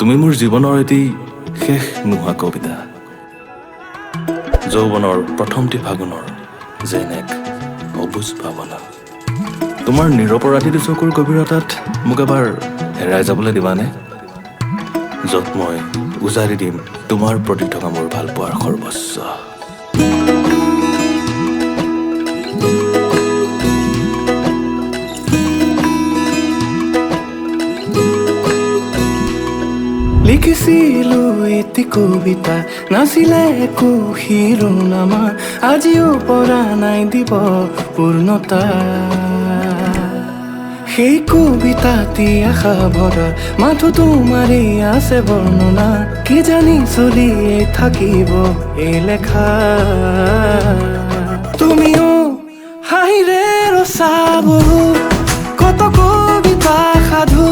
তুমি মোৰ জীৱনৰ এটি শেষ নোহোৱা কবিতা যৌৱনৰ প্ৰথমটি ফাগুনৰ যেন এক অবুজ ভাৱনা তোমাৰ নিৰপৰাধী চকুৰ গভীৰতাত মোক এবাৰ হেৰাই যাবলৈ দিবানে য'ত মই উজাৰি দিম তোমাৰ প্ৰতি থকা মোৰ ভাল পোৱাৰ সৰ্বস্ব লিখিছিলো এটি কবিতা নাছিলে একো শিৰোনামা আজিও পৰা নাই দিব পূৰ্ণতা সেই কবিতাটি আশা ভৰা মাথো তোমাৰে আছে বৰ্ণনা কি জানি চলিয়ে থাকিব এই লেখা তুমিও হাঁহিৰে ৰচাব কত কবিতা সাধু